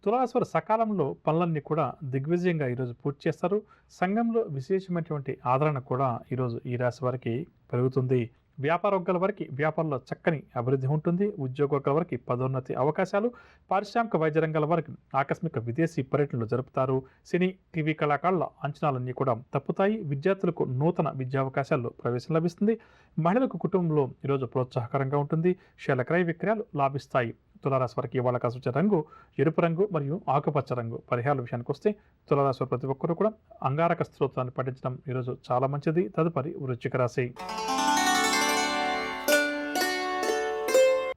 తులారాశి వారు సకాలంలో పనులన్నీ కూడా దిగ్విజయంగా ఈరోజు పూర్తి చేస్తారు. సంఘంలో విశేషమైనటువంటి ఆదరణ కూడా ఈరోజు ఈ రాశి వారికి పెరుగుతుంది. వ్యాపారవర్గాల వారికి వ్యాపారంలో చక్కని అభివృద్ధి ఉంటుంది. ఉద్యోగవర్గాల వారికి పదోన్నతి అవకాశాలు, పారిశ్రామిక వైద్య రంగాల వారికి ఆకస్మిక విదేశీ పర్యటనలు జరుపుతారు. సినీ, టీవీ కళాకారుల అంచనాలన్నీ కూడా తప్పుతాయి. విద్యార్థులకు నూతన విద్యావకాశాల్లో ప్రవేశం లభిస్తుంది. మహిళలకు కుటుంబంలో ఈరోజు ప్రోత్సాహకరంగా ఉంటుంది. షేర్ల క్రయ విక్రయాలు లాభిస్తాయి. తులారాశి వారికి ఇవాళ కలిసి వచ్చే రంగు ఎరుపు రంగు మరియు ఆకుపచ్చ రంగు. పరిహారాల విషయానికి వస్తే తులారాశి వారు ప్రతి ఒక్కరూ కూడా అంగారక స్తోత్రాన్ని పఠించడం ఈరోజు చాలా మంచిది. తదుపరి వృశ్చిక రాశి.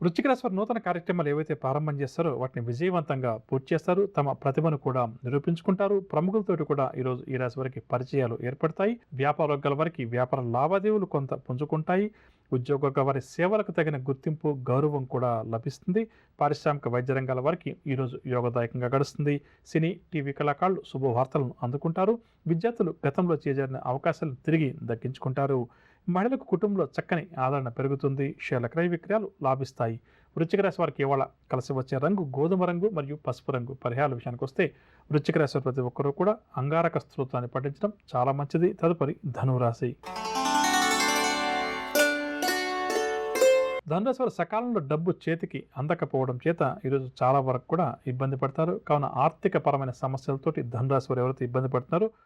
వృశ్చిక రాశి వారు నూతన కార్యక్రమాలు ఏవైతే ప్రారంభం చేస్తారో వాటిని విజయవంతంగా పూర్తి చేస్తారు. తమ ప్రతిభను కూడా నిరూపించుకుంటారు. ప్రముఖులతోటి కూడా ఈరోజు ఈ రాశి వారికి పరిచయాలు ఏర్పడతాయి. వ్యాపార వర్గాల వారికి వ్యాపార లావాదేవీలు కొంత పుంజుకుంటాయి. ఉద్యోగ వారి సేవలకు తగిన గుర్తింపు, గౌరవం కూడా లభిస్తుంది. పారిశ్రామిక వైద్య రంగాల వారికి ఈరోజు యోగదాయకంగా గడుస్తుంది. సినీ, టీవీ కళాకారులు శుభవార్తలను అందుకుంటారు. విద్యార్థులు గతంలో చేజారిన అవకాశాలను తిరిగి దక్కించుకుంటారు. మహిళలకు కుటుంబంలో చక్కని ఆదరణ పెరుగుతుంది. షేర్ల క్రయ విక్రయాలు లాభిస్తాయి. వృశ్చిక రాశి వారికి ఇవాళ కలిసి వచ్చే రంగు గోధుమ రంగు మరియు పసుపు రంగు. పరిహారాల విషయానికి వస్తే వృశ్చిక రాశి వారు ప్రతి ఒక్కరూ కూడా అంగారక స్తోత్రాన్ని పఠించడం చాలా మంచిది. తదుపరి ధనురాశి. ధనురాశి వారు సకాలంలో డబ్బు చేతికి అందకపోవడం చేత ఈరోజు చాలా వరకు కూడా ఇబ్బంది పడతారు. కావున ఆర్థిక పరమైన సమస్యలతోటి ధనురాశి వారు ఎవరైతే ఇబ్బంది పడుతున్నారో